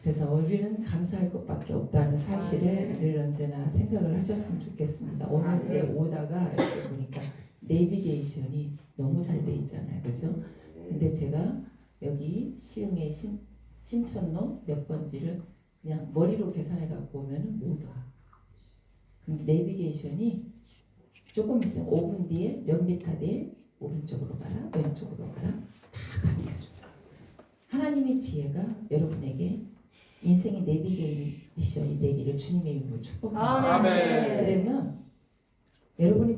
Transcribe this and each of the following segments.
그래서 우리는 감사할 것밖에 없다는 사실에 늘 언제나 생각을 하셨으면 좋겠습니다. 오늘 이제 오다가 이렇게 보니까 내비게이션이 너무 잘 돼 있잖아요. 그죠? 근데 제가 여기 시흥의 신천로 몇 번지를 그냥 머리로 계산해 갖고 오면은 못 와. 근데 내비게이션이 조금 있으면 5분 뒤에 몇 미터 뒤에 오른쪽으로 가라, 왼쪽으로 가라 다 가르쳐줘요. 하나님의 지혜가 여러분에게 인생의 내비게이션이 되기를 주님의 이름으로 축복합니다. 아멘. 그러면 여러분이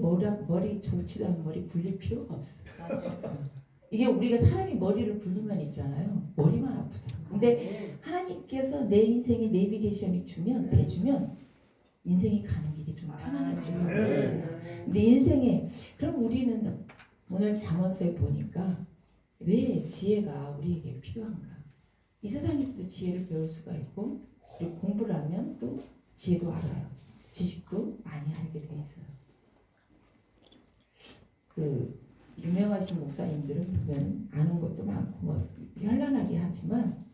머리 좋지도 않은 머리 굴릴 필요가 없어요. 이게 우리가 사람이 머리를 굴리면 있잖아요. 머리만 아프다. 근데 하나님께서 내 인생에 내비게이션이 대주면 인생이 가는 길이 좀 편안할 줄이 없어요. 근데 인생에 그럼 우리는 오늘 잠언서에 보니까 왜 지혜가 우리에게 필요한가? 이 세상에서도 지혜를 배울 수가 있고 그리고 공부를 하면 또 지혜도 알아요. 지식도 많이 알게 돼 있어요. 그 유명하신 목사님들은 보면 아는 것도 많고 뭐 현란하게 하지만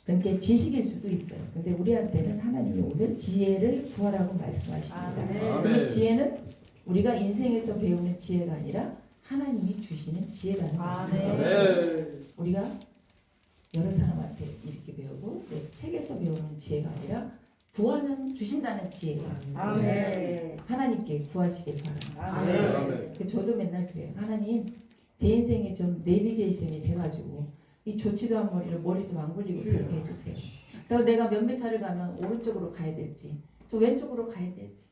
그게 지식일 수도 있어요. 근데 우리한테는 하나님이 오늘 지혜를 구하라고 말씀하십니다. 그러면 지혜는 우리가 인생에서 배우는 지혜가 아니라 하나님이 주시는 지혜라는 말씀이죠. 우리가 여러 사람한테 이렇게 배우고 내 책에서 배우는 지혜가 아니라 구하면 주신다는 지혜가 하나님께 구하시길 바랍니다. 저도 맨날 그래요. 하나님 제 인생에 좀 내비게이션이 돼가지고 이 좋지도 않은 머리 좀 안 굴리고 살게 해주세요. 그러니까 내가 몇 미터를 가면 오른쪽으로 가야 될지 좀 왼쪽으로 가야 될지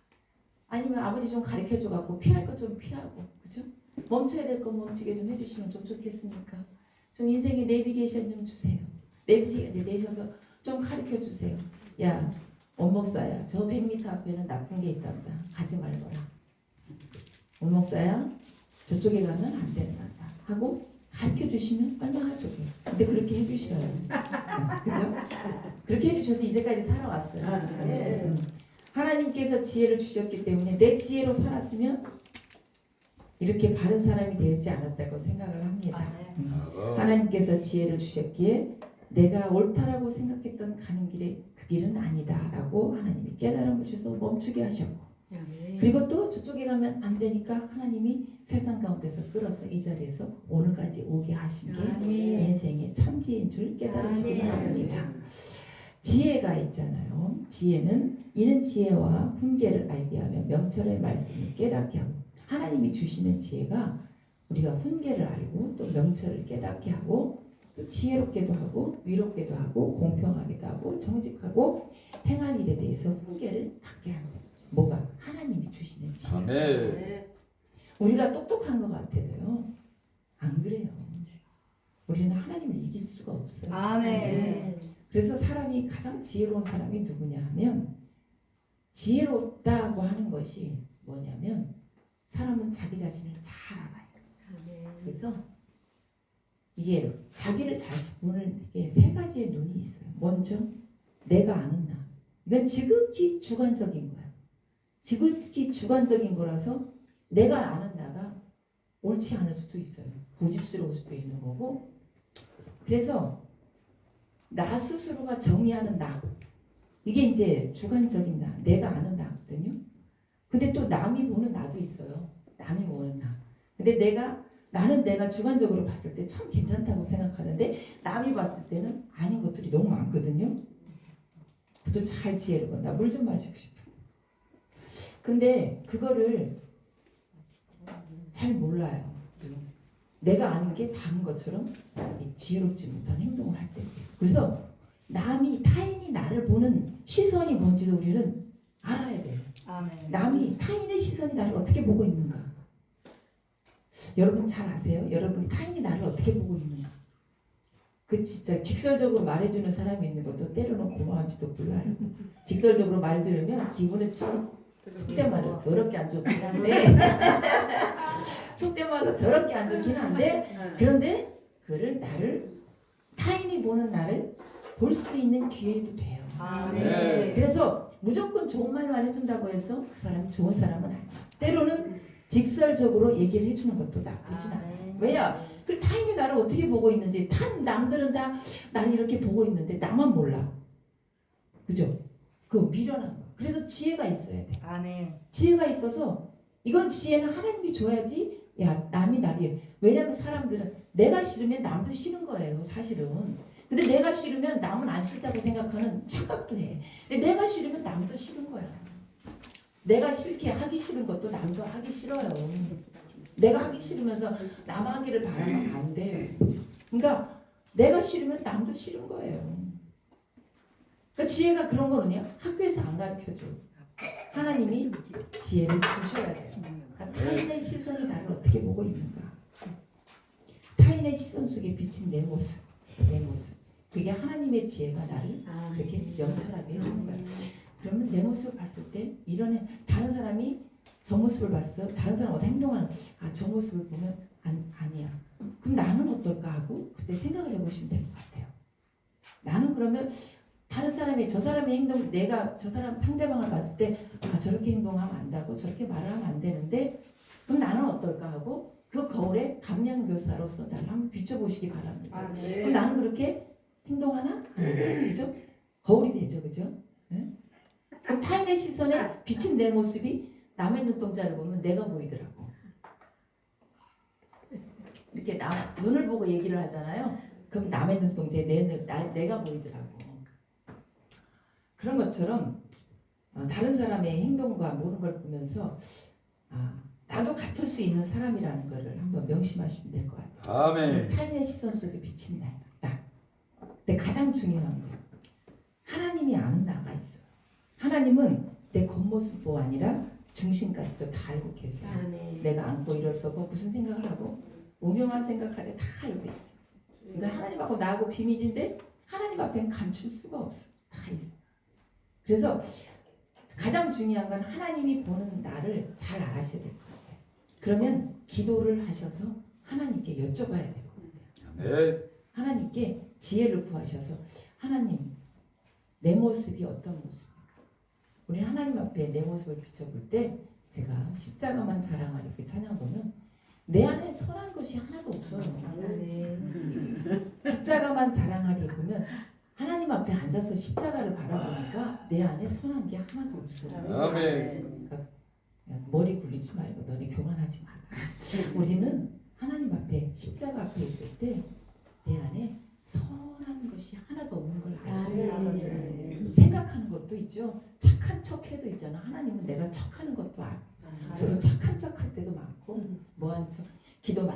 아니면 아버지 좀 가르쳐줘갖고 피할 거 좀 피하고 그죠? 멈춰야 될 거 멈추게 좀 해주시면 좀 좋겠습니까? 좀 인생에 내비게이션 좀 주세요. 내셔서 좀 가르쳐주세요. 야 원목사야 저 100m 앞에는 나쁜 게 있단다. 가지 말거라. 원목사야 저쪽에 가면 안 된단다. 하고 가르쳐주시면 얼마나 좋아요. 근데 그렇게 해주셔요. 그죠? 그렇게 해주셔서 이제까지 살아왔어요. 하나님께서 지혜를 주셨기 때문에 내 지혜로 살았으면 이렇게 바른 사람이 되지 않았다고 생각을 합니다. 하나님께서 지혜를 주셨기에 내가 옳다라고 생각했던 가는 길에 그 길은 아니다 라고 하나님이 깨달음을 주셔서 멈추게 하셨고 그리고 또 저쪽에 가면 안 되니까 하나님이 세상 가운데서 끌어서 이 자리에서 오늘까지 오게 하신 게 인생의 참지혜인 줄 깨달으시기 바랍니다. 지혜가 있잖아요. 지혜는 이는 지혜와 훈계를 알게 하며 명철의 말씀을 깨닫게 하고 하나님이 주시는 지혜가 우리가 훈계를 알고 또 명철을 깨닫게 하고 또 지혜롭게도 하고 위롭게도 하고 공평하게도 하고 정직하고 행할 일에 대해서 훈계를 받게 하는 거예요. 뭐가? 하나님이 주시는 지혜. 우리가 똑똑한 것 같아도요. 안 그래요. 우리는 하나님을 이길 수가 없어요. 아멘. 그래서 사람이 가장 지혜로운 사람이 누구냐 하면 지혜롭다고 하는 것이 뭐냐면 사람은 자기 자신을 잘 알아요. 그래서 이게 자기를 보는 게 세 가지의 눈이 있어요. 먼저 내가 아는 나. 이건 지극히 주관적인 거야. 지극히 주관적인 거라서 내가 아는 나가 옳지 않을 수도 있어요. 고집스러울 수도 있는 거고. 그래서 나 스스로가 정의하는 나. 이게 이제 주관적인 나. 내가 아는 나거든요. 근데 또 남이 보는 나도 있어요. 남이 보는 나. 근데 나는 내가 주관적으로 봤을 때 참 괜찮다고 생각하는데 남이 봤을 때는 아닌 것들이 너무 많거든요. 그것도 잘 지혜를 본다. 물 좀 마시고 싶어. 근데 그거를 잘 몰라요. 내가 아는 게 다른 것처럼 지혜롭지 못한 행동을 할 때가 있어요. 그래서 타인이 나를 보는 시선이 뭔지도 우리는 알아야 돼요. 타인의 시선이 나를 어떻게 보고 있는가. 여러분 잘 아세요? 여러분이 타인이 나를 어떻게 보고 있는가. 그 진짜 직설적으로 말해주는 사람이 있는 것도 때로는 고마운지도 몰라요. 직설적으로 말 들으면 기분은 참 속된 말로 더럽게 안 좋긴 한데 속된 말로 더럽게 안 좋긴 한데 그런데 그를 타인이 보는 나를 볼 수 있는 기회도 돼요. 그래서 무조건 좋은 말만 해준다고 해서 그 사람이 좋은 사람은 아니에요. 때로는 직설적으로 얘기를 해주는 것도 나쁘진 않아요. 왜냐? 그 타인이 나를 어떻게 보고 있는지 남들은 다 나를 이렇게 보고 있는데 나만 몰라. 그죠? 그 미련한 거. 그래서 지혜가 있어야 돼. 아멘. 지혜가 있어서 이건 지혜는 하나님이 줘야지. 야, 남이 나를. 왜냐면 사람들은 내가 싫으면 남도 싫은 거예요, 사실은. 근데 내가 싫으면 남은 안 싫다고 생각하는 착각도 해. 근데 내가 싫으면 남도 싫은 거야. 내가 싫게 하기 싫은 것도 남도 하기 싫어요. 내가 하기 싫으면서 남 하기를 바라면 안 돼. 그러니까 내가 싫으면 남도 싫은 거예요. 그러니까 지혜가 그런 거는요. 학교에서 안 가르쳐줘. 하나님이 지혜를 주셔야 돼요. 그러니까 타인의 시선이 나를 어떻게 보고 있는가. 타인의 시선 속에 비친 내 모습. 내 모습. 그게 하나님의 지혜가 나를 그렇게 명철하게 해주는 거예요. 그러면 내 모습을 봤을 때 이런 애, 다른 사람이 저 모습을 봤어. 다른 사람 어떤 행동하는 저 모습을 보면 아니야. 그럼 나는 어떨까 하고 그때 생각을 해보시면 될 것 같아요. 나는 그러면 다른 사람이 저 사람의 행동 내가 저 사람 상대방을 봤을 때 저렇게 행동하면 안 되고 저렇게 말을 하면 안 되는데 그럼 나는 어떨까 하고 그 거울에 감량교사로서 나를 한번 비춰보시기 바랍니다. 네. 그럼 나는 그렇게 행동하나? 그죠? 거울이 되죠, 그죠? 네? 그럼 타인의 시선에 비친 내 모습이 남의 눈동자를 보면 내가 보이더라고. 이렇게 눈을 보고 얘기를 하잖아요. 그럼 남의 눈동자에 내가 보이더라고. 그런 것처럼 다른 사람의 행동과 모든 걸 보면서 나도 같을 수 있는 사람이라는 것을 한번 명심하시면 될 것 같아요. 아멘. 타인의 시선 속에 비친 나. 근데 가장 중요한 거 하나님이 아는 나가 있어요. 하나님은 내 겉모습뿐 아니라 중심까지도 다 알고 계세요. 내가 안고 일어서고 무슨 생각을 하고 우명한 생각하게 다 알고 있어요. 그러니까 하나님하고 나하고 비밀인데 하나님 앞에는 감출 수가 없어. 다 있어. 그래서 가장 중요한 건 하나님이 보는 나를 잘 알아셔야 될 것 같아요. 그러면 기도를 하셔서 하나님께 여쭤봐야 될 것 같아요. 네. 하나님께 지혜를 구하셔서 하나님 내 모습이 어떤 모습입니까? 우리 하나님 앞에 내 모습을 비춰볼 때 제가 십자가만 자랑하리 그 찬양 보면 내 안에 선한 것이 하나도 없어요. 십자가만 자랑하리 보면 하나님 앞에 앉아서 십자가를 바라보니까 내 안에 선한 게 하나도 없어요. 아멘. 그러니까 머리 굴리지 말고 너네 교만하지 마라. 우리는 하나님 앞에 십자가 앞에 있을 때 내 안에 선한 것이 하나도 없는 걸 아셔야 돼요. 생각하는 것도 있죠. 착한 척해도 있잖아. 하나님은 내가 척하는 것도 저도 착한 척할 때도 많고 뭐한 척 기도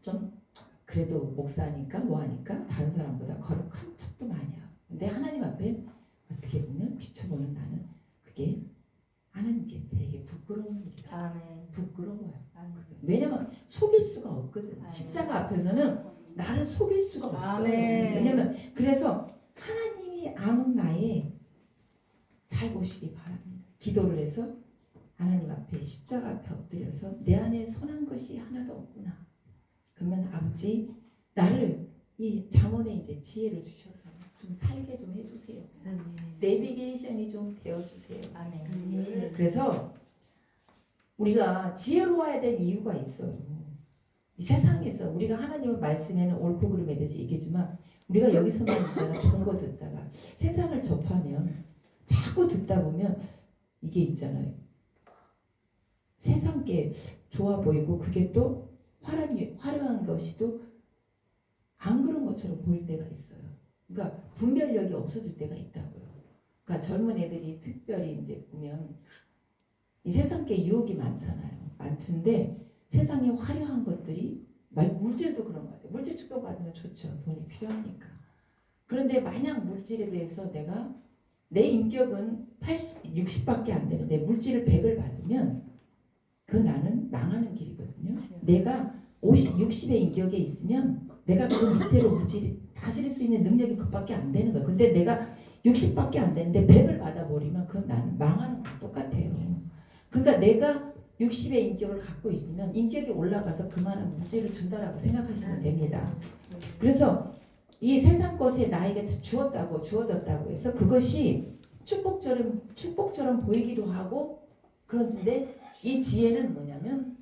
좀 그래도 목사니까 뭐하니까 다른 사람보다 거룩한 척도 많이 하고 근데 하나님 앞에 어떻게 보면 비춰보는 나는 그게 하나님께 되게 부끄러운 일이다. 부끄러워요. 왜냐면 속일 수가 없거든. 십자가 앞에서는 나를 속일 수가 없어요. 왜냐면 그래서 하나님이 아는 나에 잘 보시기 바랍니다. 기도를 해서 하나님 앞에 십자가 앞에 엎드려서 내 안에 선한 것이 하나도 없구나. 그러면 아버지 나를 이 잠언에 이제 지혜를 주셔서 좀 살게 좀 해주세요. 내비게이션이 좀 되어주세요. 그래서 우리가 지혜로워야 될 이유가 있어요. 이 세상에서 우리가 하나님의 말씀에는 옳고 그름에 대해서 얘기했지만 우리가 여기서만 있잖아. 좋은 거 듣다가 세상을 접하면 자꾸 듣다 보면 이게 있잖아요. 세상 게 좋아 보이고 그게 또 화려한 것이 또 안 그런 것처럼 보일 때가 있어요. 그러니까 분별력이 없어질 때가 있다고요. 그러니까 젊은 애들이 특별히 이제 보면 이 세상 게 유혹이 많잖아요. 많은데 세상에 화려한 것들이 물질도 그런 것 같아요. 물질 축복받으면 좋죠. 돈이 필요하니까. 그런데 만약 물질에 대해서 내가 내 인격은 80, 60밖에 안 되는데 물질을 100을 받으면 그 나는 망하는 길이거든요. 내가 50, 60의 인격에 있으면 내가 그 밑으로 물질이 다스릴 수 있는 능력이 그밖에 안 되는 거예요. 근데 내가 60밖에 안 되는데 100을 받아버리면 그 나는 망하는 거랑 똑같아요. 그러니까 내가 60의 인격을 갖고 있으면 인격이 올라가서 그만한 물질을 준다라고 생각하시면 됩니다. 그래서 이 세상 것에 나에게 주어졌다고 해서 그것이 축복처럼 보이기도 하고 그런데 이 지혜는 뭐냐면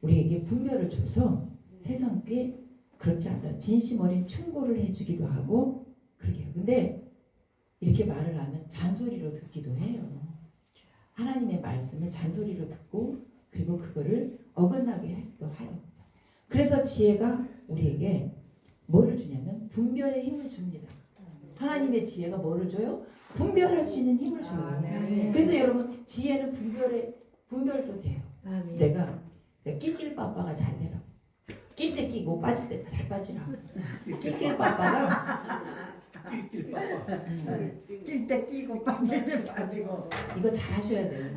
우리에게 분별을 줘서 세상께 그렇지 않다. 진심 어린 충고를 해주기도 하고 그러게 해요. 근데 이렇게 말을 하면 잔소리로 듣기도 해요. 하나님의 말씀을 잔소리로 듣고 그리고 그거를 어긋나게 하기도 해요. 그래서 지혜가 우리에게 뭐를 주냐면 분별의 힘을 줍니다. 하나님의 지혜가 뭐를 줘요? 분별할 수 있는 힘을 줘요. 그래서 여러분 지혜는 분별도 돼요. 내가 낄낄빠빠가 잘 되라고. 낄 때 끼고 빠질 때 잘 빠지라고. 낄낄빠빠가 낄 때 끼고 빠질 때 빠지고. 이거 잘 하셔야 돼요.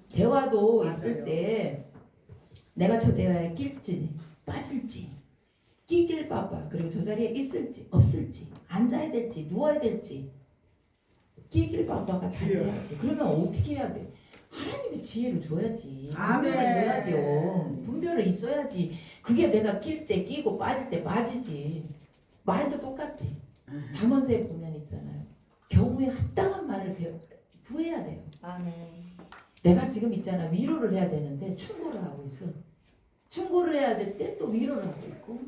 대화도 있을 때 내가 저 대화에 낄지 빠질지 낄낄빠빠 그리고 저 자리에 있을지 없을지 앉아야 될지 누워야 될지 낄낄빠빠가 잘 돼야지. 그러면 어떻게 해야 돼? 하나님의 지혜를 줘야지. 분별을 줘야죠. 분별을 있어야지. 그게 내가 낄 때 끼고 빠질 때 빠지지. 말도 똑같아. 잠언서에 보면 있잖아요. 경우에 합당한 말을 구해야 돼요. 내가 지금 있잖아. 위로를 해야 되는데 충고를 하고 있어. 충고를 해야 될 때 또 위로를 하고 있고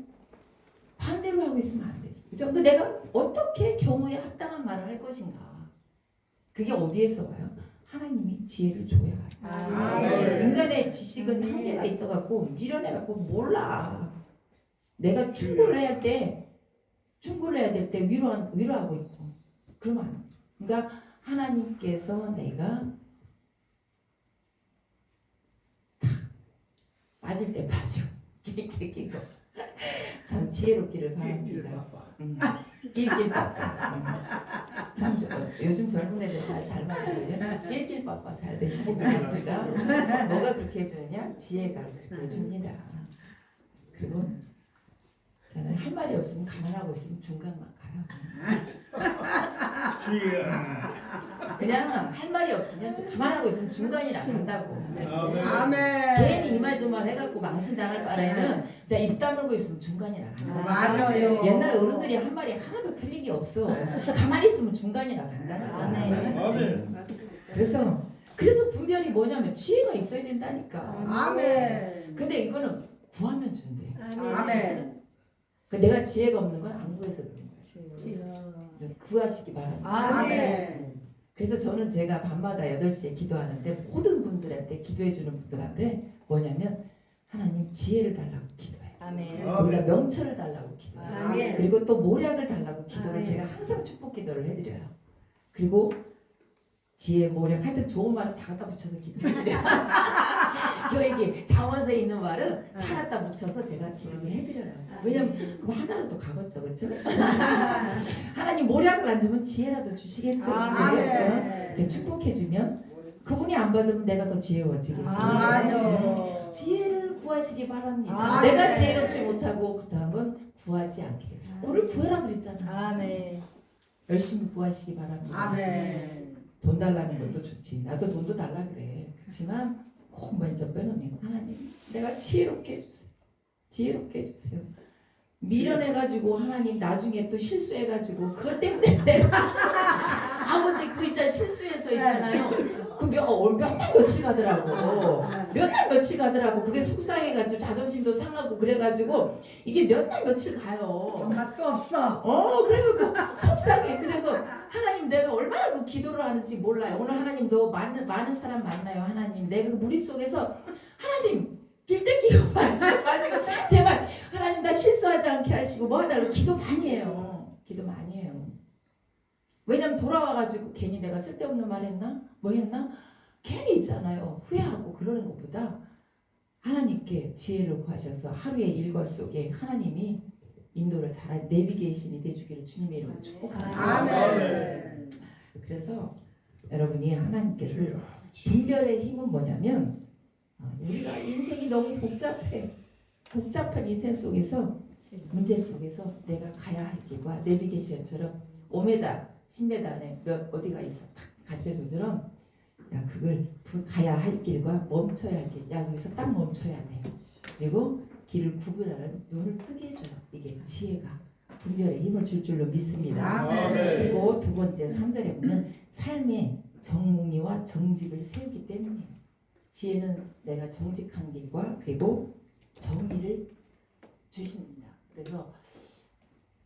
반대로 하고 있으면 안 되죠. 그죠? 그 내가 어떻게 경우에 합당한 말을 할 것인가. 그게 어디에서 와요? 하나님이 지혜를 줘야 해요. 인간의 지식은 한계가 있어갖고 미련해갖고 몰라. 내가 충고를 해야 될 때 위로하고 있고 그러면 안 돼. 그러니까 하나님께서 내가 빠질 때 빠지고 낄 때 끼고 참 지혜롭기를 바랍니다. 낄낄빠빠. 참 요즘 젊은 애들 다 잘 맞거든요. 낄낄빠빠 잘 되시기 바랍니다. 뭐가 그렇게 해주느냐? 지혜가 그렇게 해줍니다. 그리고 저는 할 말이 없으면 가만하고 있으면 중간만 가요. 그냥 할 말이 없으면 좀 가만하고 있으면 중간이나 간다고. 아멘. 괜히 이말저말 해갖고 망신당할 바에는 진짜 입 다물고 있으면 중간이나 간다. 맞아요. 옛날 어른들이 한 말이 하나도 틀린 게 없어. 가만히 있으면 중간이나 간다니까. 그래서 분별이 뭐냐면 지혜가 있어야 된다니까. 아멘. 근데 이거는 구하면 준대. 아멘. 내가 지혜가 없는 건 안 구해서 그런 거예요. 구하시기 바랍니다. 아멘. 그래서 저는 제가 밤마다 8시에 기도하는데 모든 분들한테 기도해 주는 분들한테 뭐냐면 하나님 지혜를 달라고 기도해요. 거기다 명철을 달라고 기도해요. 그리고 또 모략을 달라고 기도를 제가 항상 축복 기도를 해드려요. 그리고 지혜, 모략 하여튼 좋은 말은 다 갖다 붙여서 기도해드려요. 교육이 장원서에 있는 말은 다 갖다 붙여서 제가 기도를 해드려요. 왜냐면 그럼 하나는 또 가겠죠. 그렇죠? 하나님 모략을 안 주면 지혜라도 주시겠죠. 축복해주면 그분이 안 받으면 내가 더 지혜로워지겠지. 맞아. 지혜를 구하시기 바랍니다. 내가 지혜롭지 못하고 그 다음은 구하지 않게. 오늘 구해라 그랬잖아. 열심히 구하시기 바랍니다. 돈 달라는 것도 좋지. 나도 돈도 달라 그래. 그렇지만 꼭 먼저 빼놓으면 하나님 내가 지혜롭게 해주세요. 지혜롭게 해주세요. 미련해가지고 하나님 나중에 또 실수해가지고 그것 때문에 내가 아버지 그 있잖아 실수해서 있잖아요. 그 몇날 며칠 가더라고. 몇 날 며칠 가더라고. 그게 속상해가지고 자존심도 상하고 그래가지고 이게 몇 날 며칠 가요. 맛도 없어. 그래서 그 속상해. 그래서 하나님 내가 얼마나 그 기도를 하는지 몰라요. 오늘 하나님도 많은 사람 만나요. 하나님 내가 그 무리 속에서 하나님 길때 끼고 맞아요. 제발 하나님 나 실수하지 않게 하시고 뭐 하달라고 기도 많이 해요. 기도 많이 해요. 왜냐면 돌아와가지고 괜히 내가 쓸데없는 말 했나? 뭐 했나? 괜히 있잖아요. 후회하고 그러는 것보다 하나님께 지혜를 구하셔서 하루의 일과 속에 하나님이 인도를 잘할 내비게이션이 돼주기를 주님의 이름으로 축복합니다. 아멘. 그래서 여러분이 하나님께서 분별의 힘은 뭐냐면 우리가 인생이 너무 복잡해. 복잡한 인생 속에서 문제 속에서 내가 가야 할 길과 내비게이션처럼 5m, 10m 안에 어디가 있어 탁 가르쳐주처럼 야 그걸 가야 할 길과 멈춰야 할 길, 야 여기서 딱 멈춰야 돼. 그리고 길을 구분하는 눈을 뜨게 해줘요. 이게 지혜가 분별의 힘을 줄 줄로 믿습니다. 그리고 두 번째 3절에 보면 삶의 정리와 정직을 세우기 때문이에요. 지혜는 내가 정직한 길과 그리고 정의를 주십니다. 그래서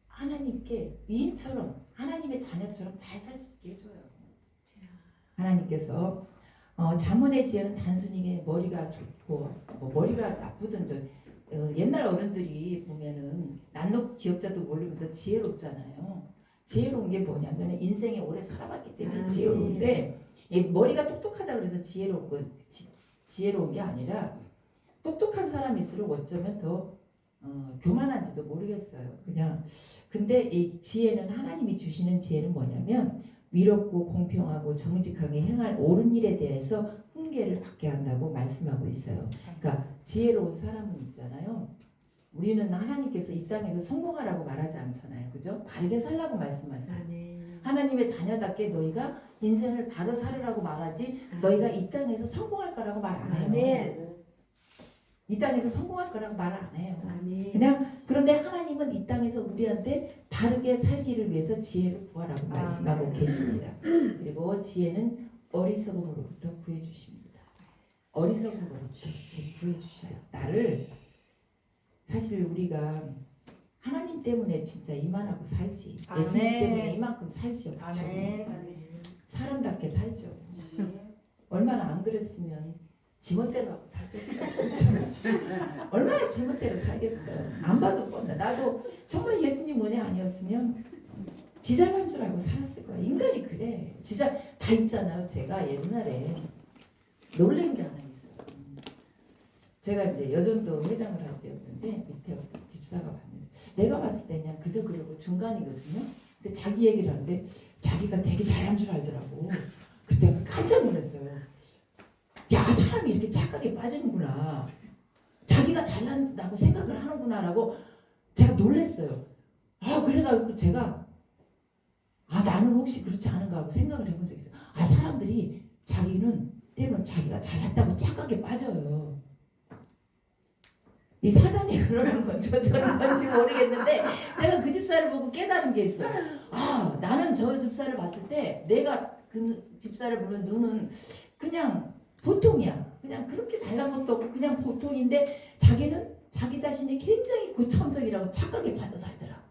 하나님께 위인처럼 하나님의 하나님의 자녀처럼 잘 살 수 있게 해줘요. 하나님께서 자문의 지혜는 단순히 머리가 좋고 뭐 머리가 나쁘든 옛날 어른들이 보면은 난너 기억자도 모르면서 지혜롭잖아요. 지혜로운 게 뭐냐면 인생에 오래 살아봤기 때문에 지혜로운데 머리가 똑똑하다 그래서 지혜로운 게 아니라 똑똑한 사람일수록 어쩌면 더 교만한지도 모르겠어요. 그냥 근데 이 지혜는 하나님이 주시는 지혜는 뭐냐면 위롭고 공평하고 정직하게 행할 옳은 일에 대해서 훈계를 받게 한다고 말씀하고 있어요. 그러니까 지혜로운 사람은 있잖아요. 우리는 하나님께서 이 땅에서 성공하라고 말하지 않잖아요. 그죠? 바르게 살라고 말씀하세요. 하나님의 자녀답게 너희가 인생을 바로 살으라고 말하지 너희가 이 땅에서 성공할 거라고 말 안 해요. 이 땅에서 성공할 거라고 말 안 해요. 그냥 그런데 하나님은 이 땅에서 우리한테 바르게 살기를 위해서 지혜를 구하라고 말씀하고 계십니다. 그리고 지혜는 어리석음으로부터 구해주십니다. 어리석음으로부터 구해주셔요. 나를 사실 우리가 하나님 때문에 진짜 이만하고 살지 예수님 때문에 이만큼 살지 없죠. 사람답게 살죠. 얼마나 안 그랬으면 지멋대로 하고 살겠어요. 그렇죠? 얼마나 지멋대로 살겠어요. 안 봐도 뻔해. 나도 정말 예수님 은혜 아니었으면 지 잘난 줄 알고 살았을 거야. 인간이 그래. 진짜 다 있잖아요. 제가 옛날에 놀란 게 하나 있어요. 제가 이제 여전도 회장을 할 때였는데 밑에 어떤 집사가 봤는데 내가 봤을 때 그냥 그저 그러고 중간이거든요. 근데 자기 얘기를 하는데 자기가 되게 잘난 줄 알더라고. 그래서 제가 깜짝 놀랐어요. 야, 사람이 이렇게 착각에 빠지는구나. 자기가 잘난다고 생각을 하는구나라고 제가 놀랐어요. 그래가지고 제가 나는 혹시 그렇지 않은가 하고 생각을 해본 적이 있어요. 사람들이 자기는 때로는 자기가 잘났다고 착각에 빠져요. 이 사단이 그러는 건지 저는 건지 모르겠는데 제가 그 집사를 보고 깨달은 게 있어요. 나는 저 집사를 봤을 때 내가 그 집사를 보는 눈은 그냥 보통이야. 그냥 그렇게 잘난 것도 없고 그냥 보통인데 자기는 자기 자신이 굉장히 고참적이라고 착각에 빠져 살더라.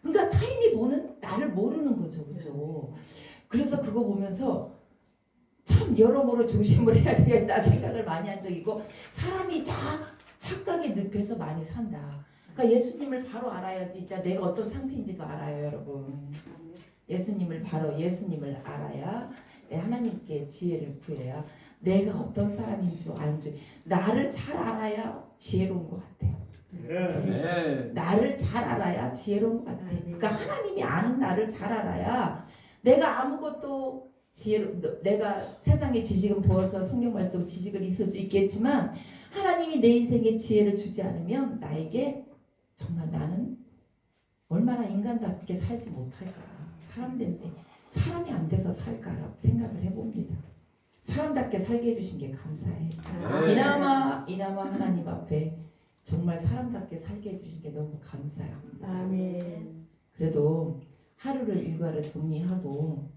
그러니까 타인이 보는 나를 모르는 거죠. 그죠? 그래서 그거 보면서 참 여러모로 조심을 해야 되겠다 생각을 많이 한 적이 있고 사람이 착각에 늪에서 많이 산다. 그러니까 예수님을 바로 알아야지 진짜 내가 어떤 상태인지도 알아요. 여러분. 예수님을 알아야 하나님께 지혜를 구해야 내가 어떤 사람인 줄 아는 줄 나를 잘 알아야 지혜로운 것 같아요. 나를 잘 알아야 지혜로운 것 같아요. 그러니까 하나님이 아는 나를 잘 알아야 내가 아무것도 내가 세상의 지식은 보아서 성경 말씀도 지식을 있을 수 있겠지만 하나님이 내 인생에 지혜를 주지 않으면 나에게 정말 나는 얼마나 인간답게 살지 못할까. 사람 때문에 사람이 안 돼서 살까라고 생각을 해봅니다. 사람답게 살게 해주신 게 감사해요. 이나마 하나님 앞에 정말 사람답게 살게 해주신 게 너무 감사합니다. 아멘. 그래도 하루를 일과를 정리하고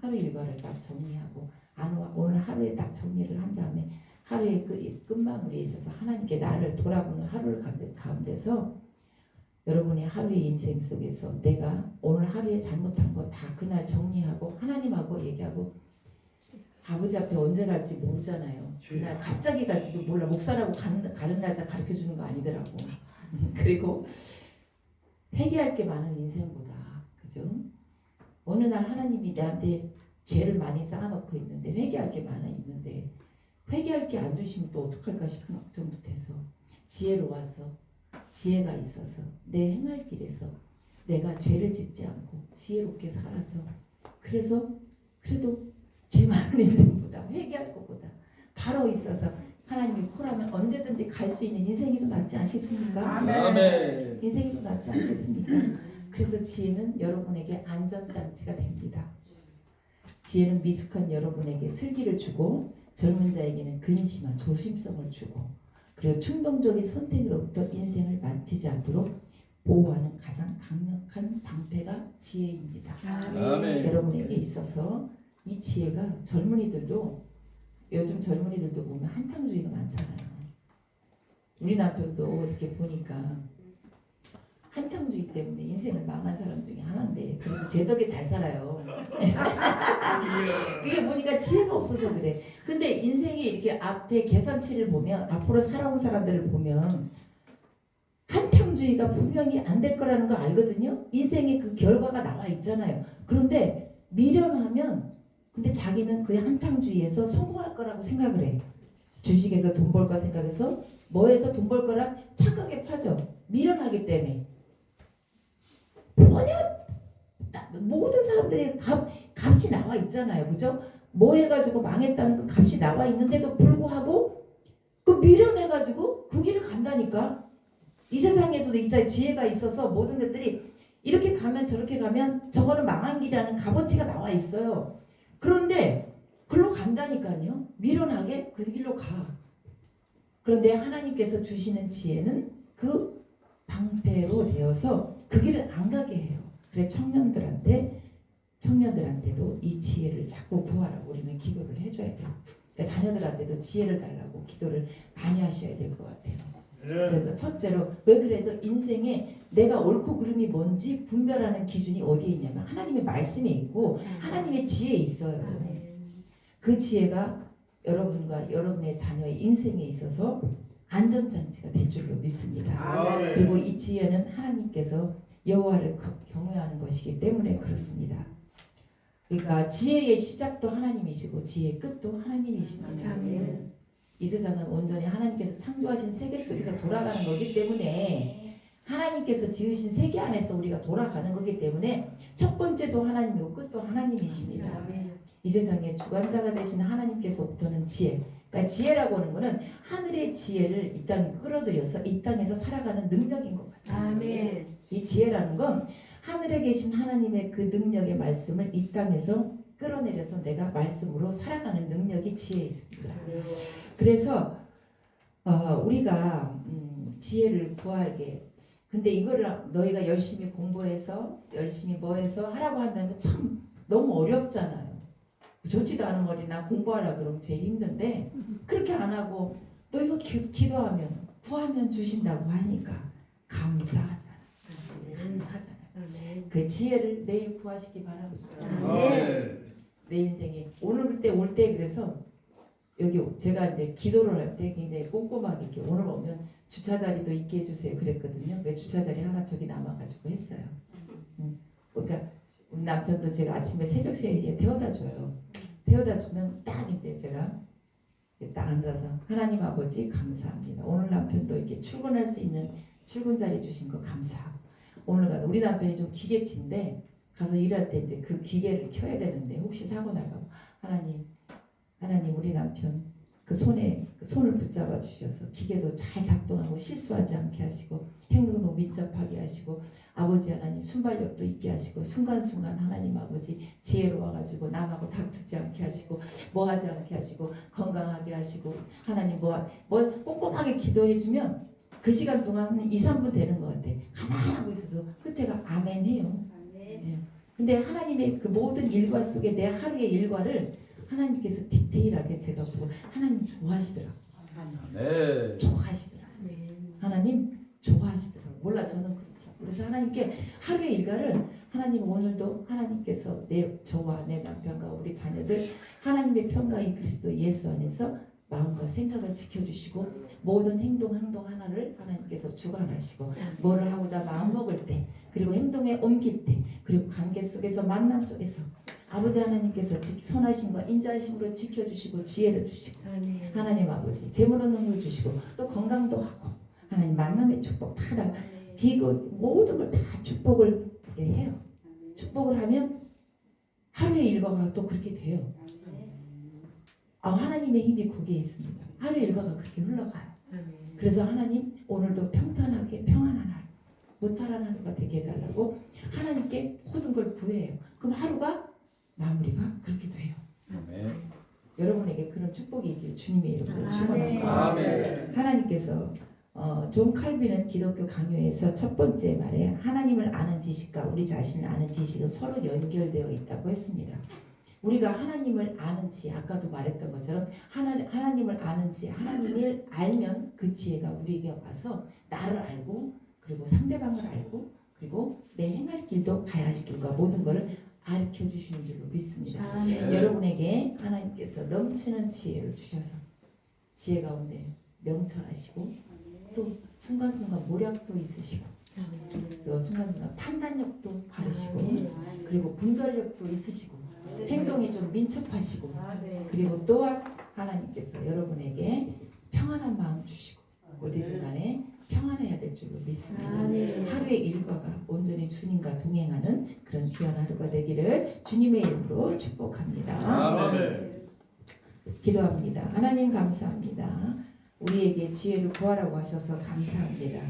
하루 일과를 딱 정리하고 오늘 하루에 딱 정리를 한 다음에 하루의 끝마무리에 있어서 하나님께 나를 돌아보는 하루를 가운데서 여러분의 하루의 인생 속에서 내가 오늘 하루에 잘못한 거 다 그날 정리하고 하나님하고 얘기하고 아버지 앞에 언제 갈지 모르잖아요. 그날 갑자기 갈지도 몰라. 목사라고 가는 날짜 가르쳐주는 거 아니더라고. 그리고 회개할 게 많은 인생보다 그죠? 어느 날 하나님이 나한테 죄를 많이 쌓아놓고 있는데 회개할 게 많아 있는데 회개할 게 안 주시면 또 어떡할까 싶은 걱정도 돼서 지혜로워서 지혜가 있어서 내 행할 길에서 내가 죄를 짓지 않고 지혜롭게 살아서 그래서 그래도 죄 많은 인생보다 회개할 것보다 바로 있어서 하나님이 코라면 언제든지 갈 수 있는 인생이 더 낫지 않겠습니까? 아멘. 인생이 더 낫지 않겠습니까? 그래서 지혜는 여러분에게 안전장치가 됩니다. 지혜는 미숙한 여러분에게 슬기를 주고 젊은 자에게는 근심한 조심성을 주고 그리고 충동적인 선택으로부터 인생을 망치지 않도록 보호하는 가장 강력한 방패가 지혜입니다. 아멘. 여러분에게 있어서 이 지혜가 요즘 젊은이들도 보면 한탕주의가 많잖아요. 우리 남편도 이렇게 보니까 한탕주의 때문에 인생을 망한 사람 중에 하나인데 그래도 제 덕에 잘 살아요. 그게 보니까 지혜가 없어서 그래. 근데 인생이 이렇게 앞에 계산치를 보면 앞으로 살아온 사람들을 보면 한탕주의가 분명히 안 될 거라는 거 알거든요. 인생의 그 결과가 나와 있잖아요. 그런데 미련하면 근데 자기는 그 한탕주의에서 성공할 거라고 생각을 해. 주식에서 돈 벌 거 생각해서 뭐에서 돈 벌 거라 착각에 빠져. 미련하기 때문에. 전혀 모든 사람들이 값이 나와 있잖아요. 그죠? 뭐 해가지고 망했다는 그 값이 나와 있는데도 불구하고 그 미련해가지고 그 길을 간다니까. 이 세상에도 진짜 지혜가 있어서 모든 것들이 이렇게 가면 저렇게 가면 저거는 망한 길이라는 값어치가 나와 있어요. 그런데 글로 간다니까요. 미련하게 그 길로 가. 그런데 하나님께서 주시는 지혜는 그 방패로 되어서 그 길을 안 가게 해요. 그래 청년들한테도 이 지혜를 자꾸 구하라고 우리는 기도를 해줘야 돼요. 그러니까 자녀들한테도 지혜를 달라고 기도를 많이 하셔야 될 것 같아요. 그래서 첫째로 왜 그래서 인생에 내가 옳고 그름이 뭔지 분별하는 기준이 어디에 있냐면 하나님의 말씀에 있고 하나님의 지혜에 있어요. 그 지혜가 여러분과 여러분의 자녀의 인생에 있어서 안전장치가 될 줄로 믿습니다. 그리고 이 지혜는 하나님께서 여호와를 경외하는 것이기 때문에 그렇습니다. 그러니까 지혜의 시작도 하나님이시고 지혜의 끝도 하나님이십니다. 이 세상은 온전히 하나님께서 창조하신 세계 속에서 돌아가는 거기 때문에 하나님께서 지으신 세계 안에서 우리가 돌아가는 거기 때문에 첫 번째도 하나님이고 끝도 하나님이십니다. 이 세상의 주관자가 되신 하나님께서부터는 지혜, 그러니까 지혜라고 하는 것은 하늘의 지혜를 이 땅에 끌어들여서 이 땅에서 살아가는 능력인 것 같아요. 이 지혜라는 건 하늘에 계신 하나님의 그 능력의 말씀을 이 땅에서 끌어내려서 내가 말씀으로 살아가는 능력이 지혜에 있습니다. 그래서 우리가 지혜를 구하게 근데 이거를 너희가 열심히 공부해서 열심히 뭐해서 하라고 한다면 참 너무 어렵잖아요. 좋지도 않은 머리나 공부하라 그러면 제일 힘든데 그렇게 안 하고 너 이거 기도하면 구하면 주신다고 하니까 감사하잖아. 그 지혜를 매일 구하시기 바랍니다. 내 인생에 올 때 그래서 여기 제가 이제 기도를 할 때 굉장히 꼼꼼하게 이렇게 오늘 오면 주차 자리도 있게 해주세요 그랬거든요. 그 주차 자리 하나 저기 남아가지고 했어요. 그러니까 우리 남편도 제가 아침에 새벽 3시에 태워다 줘요. 태워다 주면 딱 이제 제가 딱 앉아서 하나님 아버지 감사합니다. 오늘 남편도 이렇게 출근할 수 있는 출근 자리 주신 거 감사하고 오늘 가서 우리 남편이 좀 기계치인데 가서 일할 때 이제 그 기계를 켜야 되는데 혹시 사고 날까봐 하나님 우리 남편 그 손을 붙잡아 주셔서 기계도 잘 작동하고 실수하지 않게 하시고 행동도 민첩하게 하시고 아버지 하나님 순발력도 있게 하시고 순간순간 하나님 아버지 지혜로 와가지고 남하고 다투지 않게 하시고 뭐 하지 않게 하시고 건강하게 하시고 하나님 뭐 꼼꼼하게 기도해주면 그 시간 동안 한 2, 3분 되는 것 같아. 가만히 하고 있어서 끝에가 아멘 해요. 네. 근데 하나님의 그 모든 일과 속에 내 하루의 일과를 하나님께서 디테일하게 제가 보고 하나님 좋아하시더라고요. 네. 좋아하시더라고요. 하나님 좋아하시더라고요. 몰라 저는 그렇더라고요. 그래서 하나님께 하루의 일과를 하나님 오늘도 하나님께서 저와 내 남편과 우리 자녀들 하나님의 평강이 그리스도 예수 안에서 마음과 생각을 지켜주시고 모든 행동 하나를 하나님께서 주관하시고 뭐를 하고자 마음 먹을 때 그리고 행동에 옮길 때 그리고 관계 속에서 만남 속에서 아버지 하나님께서 선하심과 인자하심으로 지켜주시고 지혜를 주시고 하나님 아버지 재물 얻는 걸 주시고 또 건강도 하고 하나님 만남의 축복 다 기고 모든 걸 다 축복을 해요. 축복을 하면 하루의 일과가 또 그렇게 돼요. 하나님의 힘이 거기에 있습니다. 하루의 일과가 그렇게 흘러가요. 그래서 하나님 오늘도 평탄하게 평안한 하루 무탈한 하루가 되게 해달라고 하나님께 모든 걸 구해요. 그럼 하루가 마무리가 그렇게 돼요. 아멘. 여러분에게 그런 축복이 있길 주님의 이름으로 축원합니다. 하나님께서 존 칼빈은 기독교 강요에서 첫 번째 말에 하나님을 아는 지식과 우리 자신을 아는 지식은 서로 연결되어 있다고 했습니다. 우리가 하나님을 아는지 아까도 말했던 것처럼 하나님을 아는지 하나님을 알면 그 지혜가 우리에게 와서 나를 알고 그리고 상대방을 알고 그리고 내 행할 길도 가야 할 길과 모든 것을 가르쳐 주시는 줄로 믿습니다. 네. 여러분에게 하나님께서 넘치는 지혜를 주셔서 지혜 가운데 명철하시고 또 순간순간 모략도 있으시고 그래서 순간순간 판단력도 바르시고 그리고 분별력도 있으시고 행동이 좀 민첩하시고 그리고 또한 하나님께서 여러분에게 평안한 마음 주시고 어디든 간에 평안해야 될 줄로 믿습니다. 하루의 일과가 온전히 주님과 동행하는 그런 귀한 하루가 되기를 주님의 이름으로 축복합니다. 아멘. 기도합니다. 하나님 감사합니다. 우리에게 지혜를 구하라고 하셔서 감사합니다.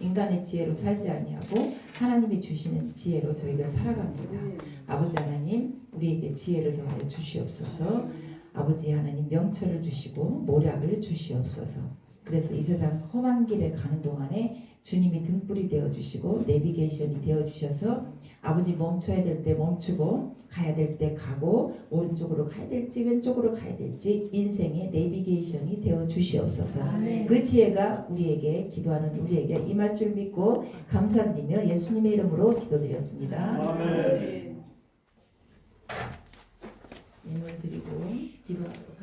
인간의 지혜로 살지 아니하고 하나님이 주시는 지혜로 저희들 살아갑니다. 아버지 하나님 우리에게 지혜를 더하여 주시옵소서. 아버지 하나님 명철을 주시고 모략을 주시옵소서. 그래서 이 세상 험한 길에 가는 동안에 주님이 등불이 되어주시고 내비게이션이 되어주셔서 아버지 멈춰야 될 때 멈추고 가야 될 때 가고 오른쪽으로 가야 될지 왼쪽으로 가야 될지 인생의 내비게이션이 되어주시옵소서. 그 지혜가 우리에게 기도하는 우리에게 임할 줄 믿고 감사드리며 예수님의 이름으로 기도드렸습니다. 아멘. 예물 드리고 기도하도록